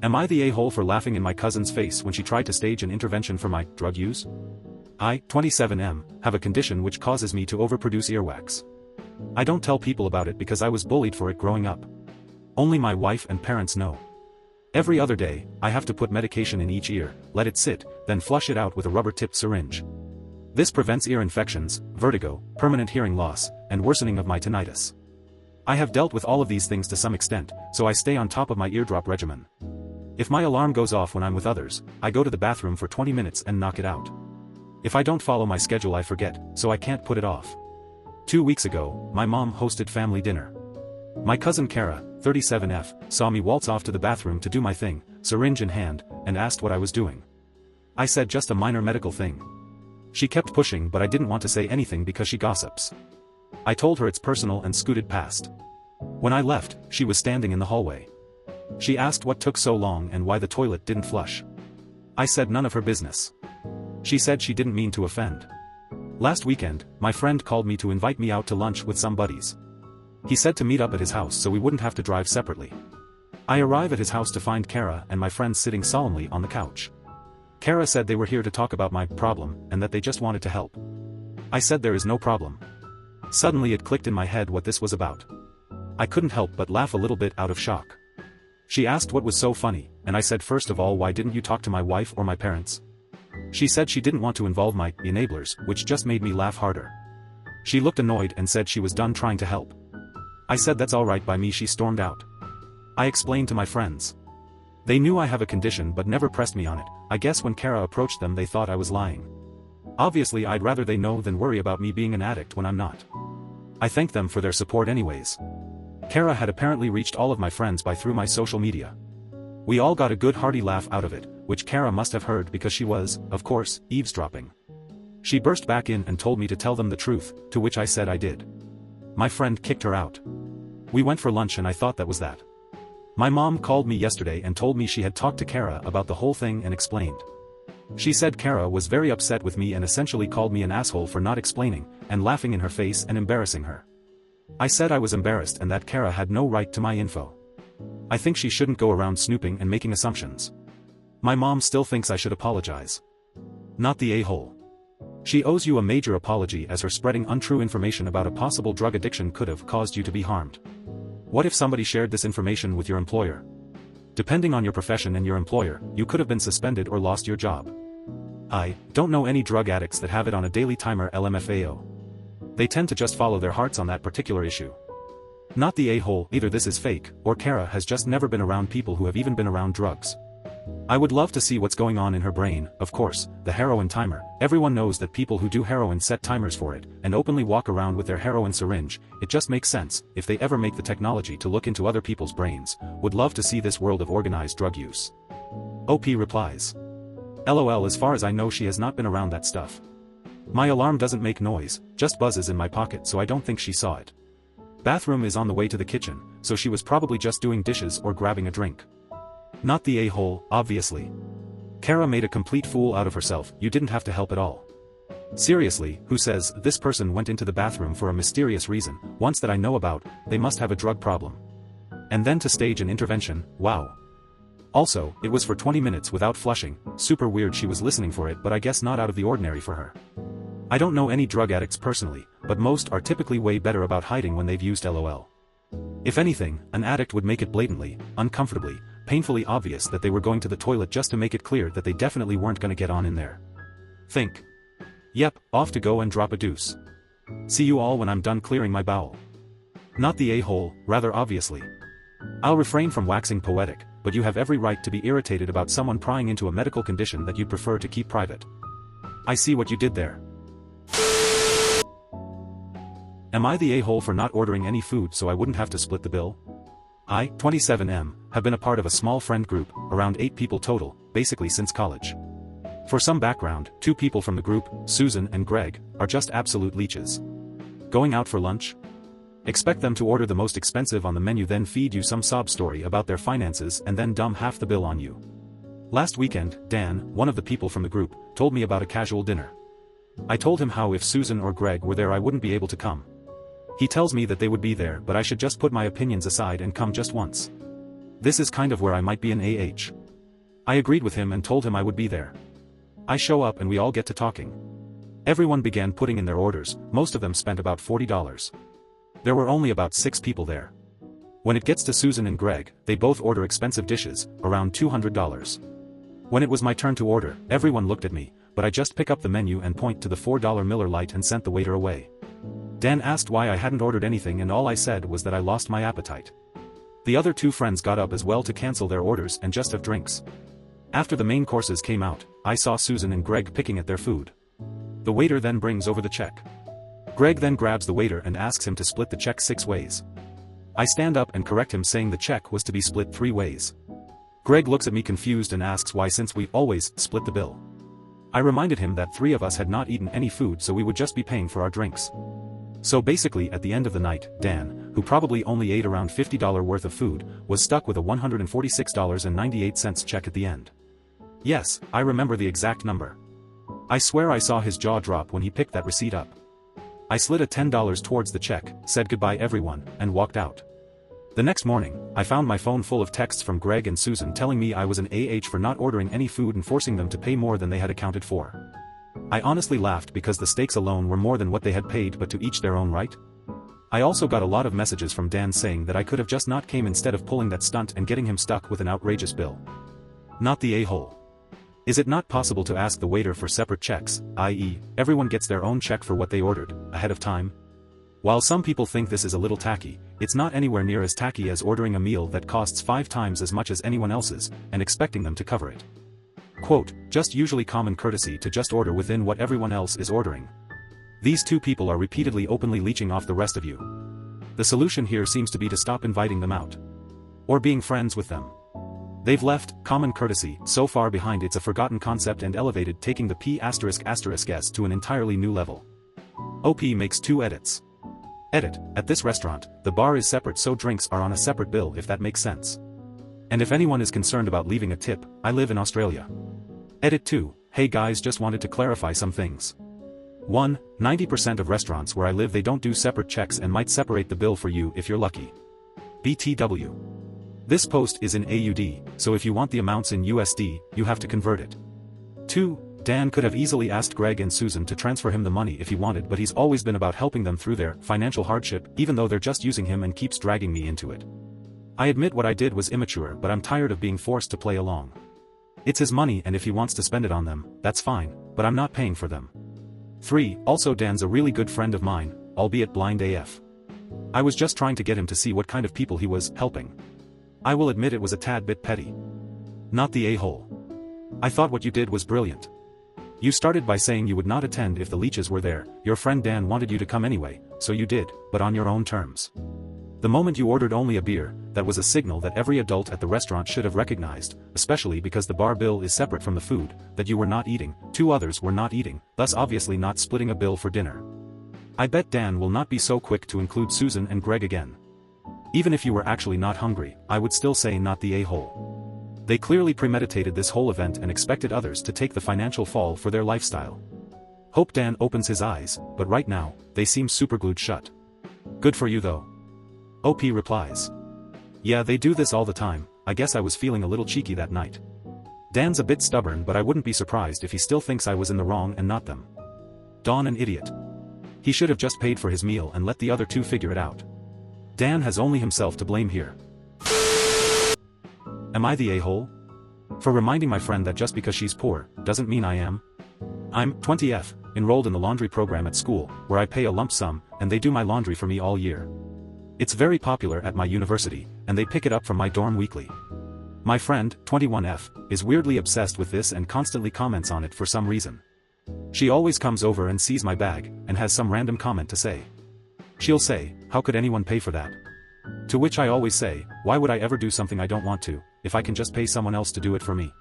Am I the a-hole for laughing in my cousin's face when she tried to stage an intervention for my drug use? I, 27M, have a condition which causes me to overproduce earwax. I don't tell people about it because I was bullied for it growing up. Only my wife and parents know. Every other day, I have to put medication in each ear, let it sit, then flush it out with a rubber-tipped syringe. This prevents ear infections, vertigo, permanent hearing loss, and worsening of my tinnitus. I have dealt with all of these things to some extent, so I stay on top of my eardrop regimen. If my alarm goes off when I'm with others, I go to the bathroom for 20 minutes and knock it out. If I don't follow my schedule I forget, so I can't put it off. 2 weeks ago, my mom hosted family dinner. My cousin Kara, 37F, saw me waltz off to the bathroom to do my thing, syringe in hand, and asked what I was doing. I said just a minor medical thing. She kept pushing but I didn't want to say anything because she gossips. I told her it's personal and scooted past. When I left, she was standing in the hallway. She asked what took so long and why the toilet didn't flush. I said none of her business. She said she didn't mean to offend. Last weekend, my friend called me to invite me out to lunch with some buddies. He said to meet up at his house so we wouldn't have to drive separately. I arrive at his house to find Kara and my friends sitting solemnly on the couch. Kara said they were here to talk about my problem and that they just wanted to help. I said there is no problem. Suddenly it clicked in my head what this was about. I couldn't help but laugh a little bit out of shock. She asked what was so funny, and I said first of all why didn't you talk to my wife or my parents? She said she didn't want to involve my enablers, which just made me laugh harder. She looked annoyed and said she was done trying to help. I said that's alright by me. She stormed out. I explained to my friends. They knew I have a condition but never pressed me on it. I guess when Kara approached them they thought I was lying. Obviously I'd rather they know than worry about me being an addict when I'm not. I thanked them for their support anyways. Kara had apparently reached all of my friends through my social media. We all got a good hearty laugh out of it, which Kara must have heard because she was, of course, eavesdropping. She burst back in and told me to tell them the truth, to which I said I did. My friend kicked her out. We went for lunch and I thought that was that. My mom called me yesterday and told me she had talked to Kara about the whole thing and explained. She said Kara was very upset with me and essentially called me an asshole for not explaining, and laughing in her face and embarrassing her. I said I was embarrassed and that Kara had no right to my info. I think she shouldn't go around snooping and making assumptions. My mom still thinks I should apologize. Not the a-hole. She owes you a major apology as her spreading untrue information about a possible drug addiction could have caused you to be harmed. What if somebody shared this information with your employer? Depending on your profession and your employer, you could have been suspended or lost your job. I don't know any drug addicts that have it on a daily timer LMFAO. They tend to just follow their hearts on that particular issue. Not the a-hole. Either this is fake, or Kara has just never been around people who have even been around drugs. I would love to see what's going on in her brain. Of course, the heroin timer. Everyone knows that people who do heroin set timers for it, and openly walk around with their heroin syringe. It just makes sense, if they ever make the technology to look into other people's brains. Would love to see this world of organized drug use. OP replies. LOL. As far as I know she has not been around that stuff. My alarm doesn't make noise, just buzzes in my pocket, so I don't think she saw it. Bathroom is on the way to the kitchen, so she was probably just doing dishes or grabbing a drink. Not the a-hole, obviously. Kara made a complete fool out of herself. You didn't have to help at all. Seriously, who says this person went into the bathroom for a mysterious reason, once that I know about, they must have a drug problem. And then to stage an intervention, wow. Also, it was for 20 minutes without flushing. Super weird. She was listening for it, but I guess not out of the ordinary for her. I don't know any drug addicts personally, but most are typically way better about hiding when they've used LOL. If anything, an addict would make it blatantly, uncomfortably, painfully obvious that they were going to the toilet just to make it clear that they definitely weren't gonna get on in there. Think. Yep, off to go and drop a deuce. See you all when I'm done clearing my bowel. Not the a-hole, rather obviously. I'll refrain from waxing poetic, but you have every right to be irritated about someone prying into a medical condition that you'd prefer to keep private. I see what you did there. Am I the a-hole for not ordering any food so I wouldn't have to split the bill? I, 27M, have been a part of a small friend group, around 8 people total, basically since college. For some background, 2 people from the group, Susan and Greg, are just absolute leeches. Going out for lunch? Expect them to order the most expensive on the menu, then feed you some sob story about their finances and then dump half the bill on you. Last weekend, Dan, one of the people from the group, told me about a casual dinner. I told him how if Susan or Greg were there I wouldn't be able to come. He tells me that they would be there but I should just put my opinions aside and come just once. This is kind of where I might be an AH. I agreed with him and told him I would be there. I show up and we all get to talking. Everyone began putting in their orders, most of them spent about $40. There were only about 6 people there. When it gets to Susan and Greg, they both order expensive dishes, around $200. When it was my turn to order, everyone looked at me, but I just pick up the menu and point to the $4 Miller Lite and sent the waiter away. Dan asked why I hadn't ordered anything and all I said was that I lost my appetite. The other 2 friends got up as well to cancel their orders and just have drinks. After the main courses came out, I saw Susan and Greg picking at their food. The waiter then brings over the check. Greg then grabs the waiter and asks him to split the check 6 ways. I stand up and correct him saying the check was to be split 3 ways. Greg looks at me confused and asks why since we always split the bill. I reminded him that 3 of us had not eaten any food so we would just be paying for our drinks. So basically at the end of the night, Dan, who probably only ate around $50 worth of food, was stuck with a $146.98 check at the end. Yes, I remember the exact number. I swear I saw his jaw drop when he picked that receipt up. I slid a $10 towards the check, said goodbye everyone, and walked out. The next morning, I found my phone full of texts from Greg and Susan telling me I was an AH for not ordering any food and forcing them to pay more than they had accounted for. I honestly laughed because the stakes alone were more than what they had paid, but to each their own, right? I also got a lot of messages from Dan saying that I could have just not came instead of pulling that stunt and getting him stuck with an outrageous bill. Not the a-hole. Is it not possible to ask the waiter for separate checks, i.e., everyone gets their own check for what they ordered, ahead of time? While some people think this is a little tacky, it's not anywhere near as tacky as ordering a meal that costs 5 times as much as anyone else's, and expecting them to cover it. Quote, just usually common courtesy to just order within what everyone else is ordering. These 2 people are repeatedly openly leeching off the rest of you. The solution here seems to be to stop inviting them out. Or being friends with them. They've left common courtesy so far behind it's a forgotten concept and elevated taking the P***s to an entirely new level. OP makes 2 edits. Edit, at this restaurant, the bar is separate so drinks are on a separate bill if that makes sense. And if anyone is concerned about leaving a tip, I live in Australia. Edit 2, hey guys just wanted to clarify some things. 1, 90% of restaurants where I live they don't do separate checks and might separate the bill for you if you're lucky. BTW. This post is in AUD, so if you want the amounts in USD, you have to convert it. 2, Dan could have easily asked Greg and Susan to transfer him the money if he wanted, but he's always been about helping them through their financial hardship even though they're just using him and keeps dragging me into it. I admit what I did was immature, but I'm tired of being forced to play along. It's his money and if he wants to spend it on them, that's fine, but I'm not paying for them. 3, also Dan's a really good friend of mine, albeit blind AF. I was just trying to get him to see what kind of people he was helping. I will admit it was a tad bit petty. Not the a-hole. I thought what you did was brilliant. You started by saying you would not attend if the leeches were there, your friend Dan wanted you to come anyway, so you did, but on your own terms. The moment you ordered only a beer, that was a signal that every adult at the restaurant should have recognized, especially because the bar bill is separate from the food, that you were not eating, 2 others were not eating, thus obviously not splitting a bill for dinner. I bet Dan will not be so quick to include Susan and Greg again. Even if you were actually not hungry, I would still say not the a-hole. They clearly premeditated this whole event and expected others to take the financial fall for their lifestyle. Hope Dan opens his eyes, but right now, they seem superglued shut. Good for you though. OP replies. Yeah, they do this all the time, I guess I was feeling a little cheeky that night. Dan's a bit stubborn, but I wouldn't be surprised if he still thinks I was in the wrong and not them. Don an idiot. He should have just paid for his meal and let the other 2 figure it out. Dan has only himself to blame here. Am I the a-hole? For reminding my friend that just because she's poor, doesn't mean I am. I'm 20F, enrolled in the laundry program at school, where I pay a lump sum, and they do my laundry for me all year. It's very popular at my university, and they pick it up from my dorm weekly. My friend, 21F, is weirdly obsessed with this and constantly comments on it for some reason. She always comes over and sees my bag, and has some random comment to say. She'll say, how could anyone pay for that? To which I always say, why would I ever do something I don't want to, if I can just pay someone else to do it for me?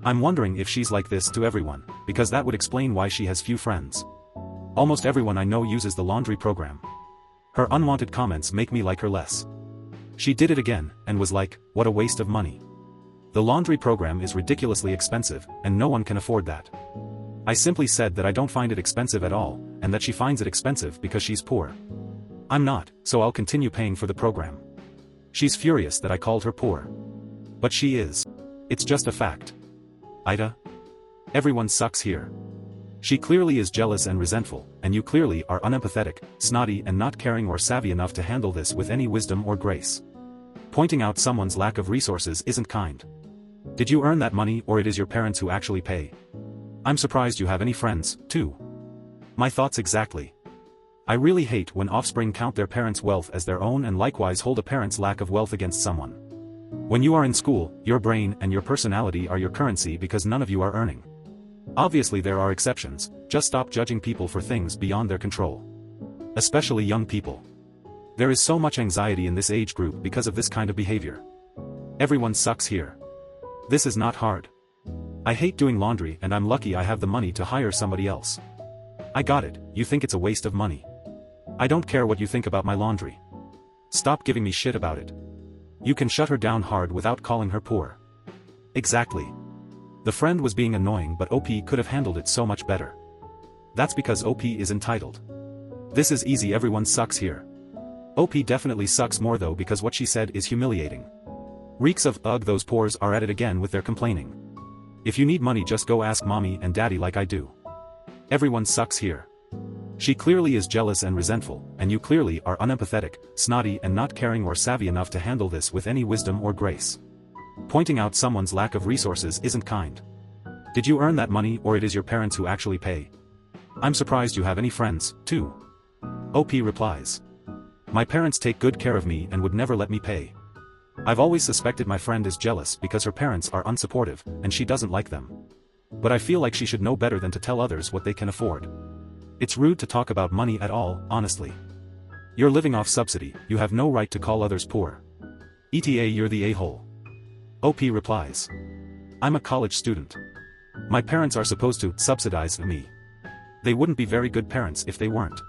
I'm wondering if she's like this to everyone, because that would explain why she has few friends. Almost everyone I know uses the laundry program. Her unwanted comments make me like her less. She did it again, and was like, what a waste of money. The laundry program is ridiculously expensive, and no one can afford that. I simply said that I don't find it expensive at all, and that she finds it expensive because she's poor. I'm not, so I'll continue paying for the program. She's furious that I called her poor. But she is. It's just a fact. AITA? Everyone sucks here. She clearly is jealous and resentful, and you clearly are unempathetic, snotty and not caring or savvy enough to handle this with any wisdom or grace. Pointing out someone's lack of resources isn't kind. Did you earn that money or it is your parents who actually pay? I'm surprised you have any friends, too. My thoughts exactly. I really hate when offspring count their parents' wealth as their own and likewise hold a parent's lack of wealth against someone. When you are in school, your brain and your personality are your currency because none of you are earning. Obviously there are exceptions, just stop judging people for things beyond their control. Especially young people. There is so much anxiety in this age group because of this kind of behavior. Everyone sucks here. This is not hard. I hate doing laundry and I'm lucky I have the money to hire somebody else. I got it, you think it's a waste of money. I don't care what you think about my laundry. Stop giving me shit about it. You can shut her down hard without calling her poor. Exactly. The friend was being annoying but OP could have handled it so much better. That's because OP is entitled. This is easy, everyone sucks here. OP definitely sucks more though because what she said is humiliating. Reeks of ugh, those poors are at it again with their complaining. If you need money just go ask mommy and daddy like I do. Everyone sucks here. She clearly is jealous and resentful, and you clearly are unempathetic, snotty and not caring or savvy enough to handle this with any wisdom or grace. Pointing out someone's lack of resources isn't kind. Did you earn that money or it is your parents who actually pay? I'm surprised you have any friends, too. OP replies. My parents take good care of me and would never let me pay. I've always suspected my friend is jealous because her parents are unsupportive, and she doesn't like them. But I feel like she should know better than to tell others what they can afford. It's rude to talk about money at all, honestly. You're living off subsidy, you have no right to call others poor. ETA, you're the a-hole. OP replies. I'm a college student. My parents are supposed to subsidize me. They wouldn't be very good parents if they weren't.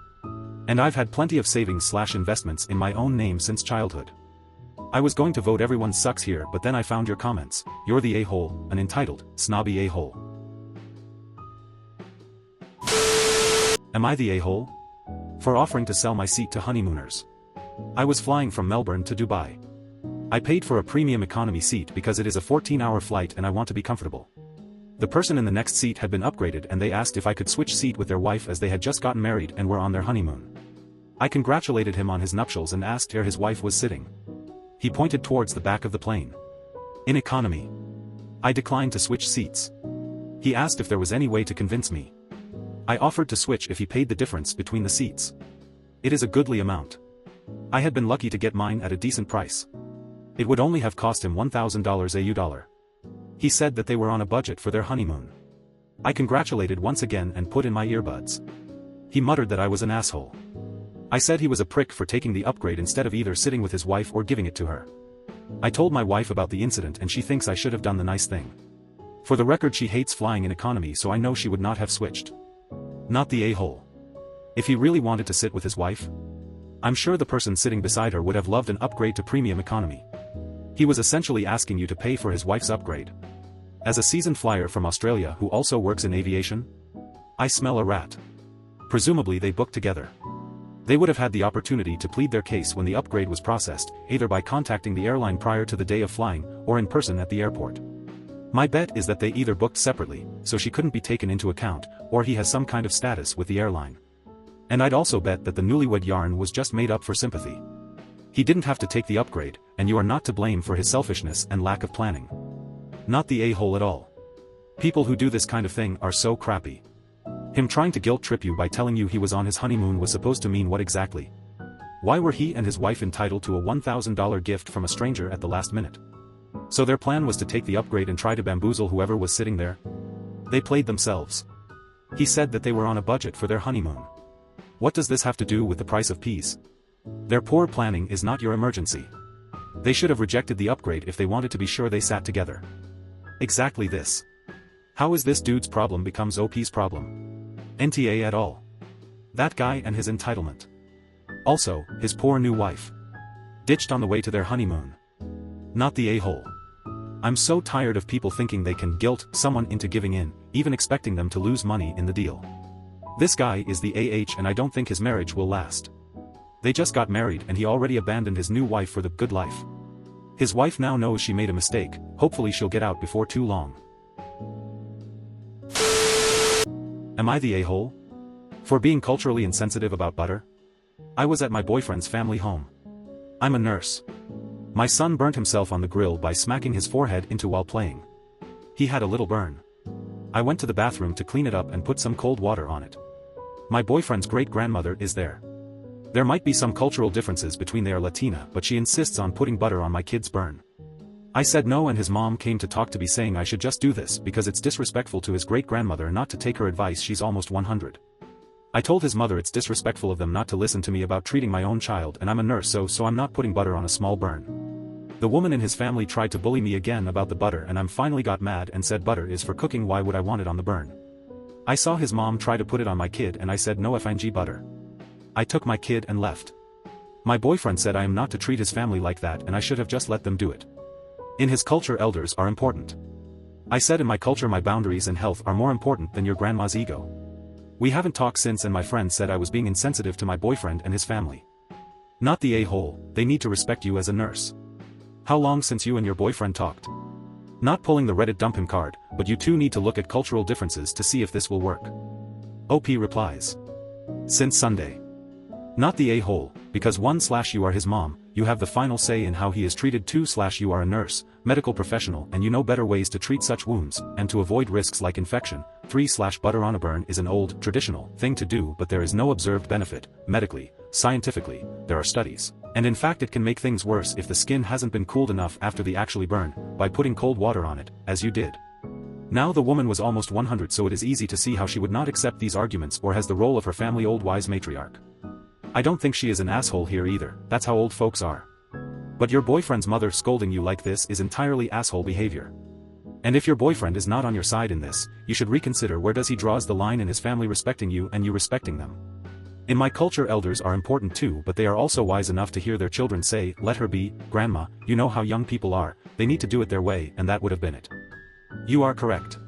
And I've had plenty of savings/investments in my own name since childhood. I was going to vote everyone sucks here but then I found your comments. You're the a-hole, an entitled, snobby a-hole. Am I the a-hole? For offering to sell my seat to honeymooners. I was flying from Melbourne to Dubai. I paid for a premium economy seat because it is a 14-hour flight and I want to be comfortable. The person in the next seat had been upgraded and they asked if I could switch seat with their wife as they had just gotten married and were on their honeymoon. I congratulated him on his nuptials and asked where his wife was sitting. He pointed towards the back of the plane. In economy. I declined to switch seats. He asked if there was any way to convince me. I offered to switch if he paid the difference between the seats. It is a goodly amount. I had been lucky to get mine at a decent price. It would only have cost him $1,000 AU. He said that they were on a budget for their honeymoon. I congratulated once again and put in my earbuds. He muttered that I was an asshole. I said he was a prick for taking the upgrade instead of either sitting with his wife or giving it to her. I told my wife about the incident and she thinks I should have done the nice thing. For the record, she hates flying in economy, so I know she would not have switched. Not the a-hole. If he really wanted to sit with his wife, I'm sure the person sitting beside her would have loved an upgrade to premium economy. He was essentially asking you to pay for his wife's upgrade. As a seasoned flyer from Australia who also works in aviation, I smell a rat. Presumably they booked together. They would have had the opportunity to plead their case when the upgrade was processed, either by contacting the airline prior to the day of flying, or in person at the airport. My bet is that they either booked separately, so she couldn't be taken into account, or he has some kind of status with the airline. And I'd also bet that the newlywed yarn was just made up for sympathy. He didn't have to take the upgrade, and you are not to blame for his selfishness and lack of planning. Not the a-hole at all. People who do this kind of thing are so crappy. Him trying to guilt trip you by telling you he was on his honeymoon was supposed to mean what exactly? Why were he and his wife entitled to a $1,000 gift from a stranger at the last minute? So their plan was to take the upgrade and try to bamboozle whoever was sitting there? They played themselves. He said that they were on a budget for their honeymoon. What does this have to do with the price of peas? Their poor planning is not your emergency. They should have rejected the upgrade if they wanted to be sure they sat together. Exactly this. How is this dude's problem becomes OP's problem? NTA at all. That guy and his entitlement. Also, his poor new wife. Ditched on the way to their honeymoon. Not the a-hole. I'm so tired of people thinking they can guilt someone into giving in, even expecting them to lose money in the deal. This guy is the AH and I don't think his marriage will last. They just got married and he already abandoned his new wife for the good life. His wife now knows she made a mistake, hopefully she'll get out before too long. Am I the a-hole? For being culturally insensitive about butter? I was at my boyfriend's family home. I'm a nurse. My son burnt himself on the grill by smacking his forehead into while playing. He had a little burn. I went to the bathroom to clean it up and put some cold water on it. My boyfriend's great-grandmother is there. There might be some cultural differences between they are Latina, but she insists on putting butter on my kid's burn. I said no, and his mom came to talk to me saying I should just do this because it's disrespectful to his great-grandmother not to take her advice. She's almost 100. I told his mother it's disrespectful of them not to listen to me about treating my own child, and I'm a nurse, so I'm not putting butter on a small burn. The woman in his family tried to bully me again about the butter, and I finally got mad and said butter is for cooking, why would I want it on the burn? I saw his mom try to put it on my kid and I said no FNG butter. I took my kid and left. My boyfriend said I am not to treat his family like that and I should have just let them do it. In his culture, elders are important. I said in my culture my boundaries and health are more important than your grandma's ego. We haven't talked since, and my friend said I was being insensitive to my boyfriend and his family. Not the a-hole, they need to respect you as a nurse. How long since you and your boyfriend talked? Not pulling the Reddit dump him card, but you two need to look at cultural differences to see if this will work. OP replies. Since Sunday. Not the a-hole, because 1/ you are his mom, you have the final say in how he is treated. 2/ you are a nurse, medical professional, and you know better ways to treat such wounds, and to avoid risks like infection. 3/ butter on a burn is an old, traditional thing to do, but there is no observed benefit, medically, scientifically, there are studies. And in fact it can make things worse if the skin hasn't been cooled enough after the actually burn, by putting cold water on it, as you did. Now the woman was almost 100, so it is easy to see how she would not accept these arguments or has the role of her family old wise matriarch. I don't think she is an asshole here either, that's how old folks are. But your boyfriend's mother scolding you like this is entirely asshole behavior. And if your boyfriend is not on your side in this, you should reconsider where does he draws the line in his family respecting you and you respecting them. In my culture elders are important too, but they are also wise enough to hear their children say, let her be, grandma, you know how young people are, they need to do it their way, and that would have been it. You are correct.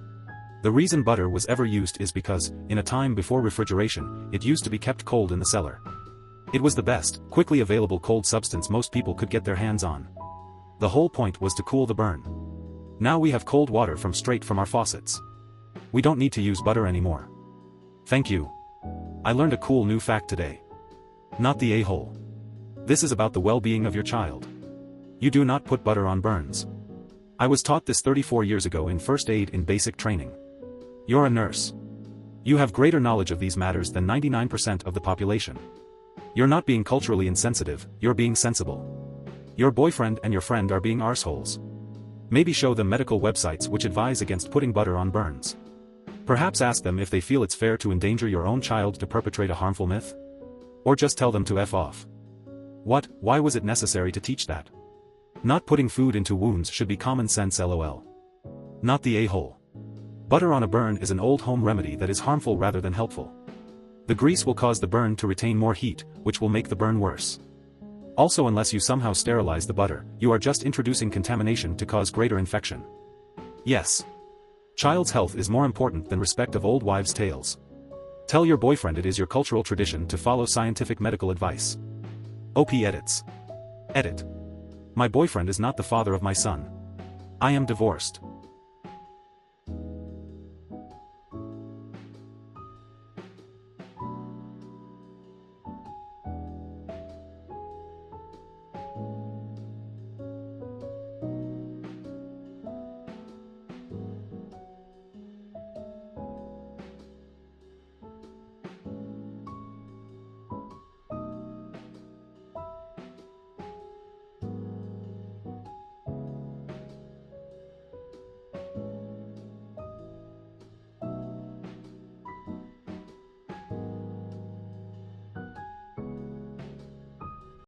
The reason butter was ever used is because, in a time before refrigeration, it used to be kept cold in the cellar. It was the best, quickly available cold substance most people could get their hands on. The whole point was to cool the burn. Now we have cold water straight from our faucets. We don't need to use butter anymore. Thank you. I learned a cool new fact today. Not the a-hole. This is about the well-being of your child. You do not put butter on burns. I was taught this 34 years ago in first aid in basic training. You're a nurse. You have greater knowledge of these matters than 99% of the population. You're not being culturally insensitive, you're being sensible. Your boyfriend and your friend are being arseholes. Maybe show them medical websites which advise against putting butter on burns. Perhaps ask them if they feel it's fair to endanger your own child to perpetrate a harmful myth? Or just tell them to F off. What, why was it necessary to teach that? Not putting food into wounds should be common sense, lol. Not the a-hole. Butter on a burn is an old home remedy that is harmful rather than helpful. The grease will cause the burn to retain more heat, which will make the burn worse. Also, unless you somehow sterilize the butter, you are just introducing contamination to cause greater infection. Yes. Child's health is more important than respect of old wives' tales. Tell your boyfriend it is your cultural tradition to follow scientific medical advice. OP edits. Edit. My boyfriend is not the father of my son. I am divorced.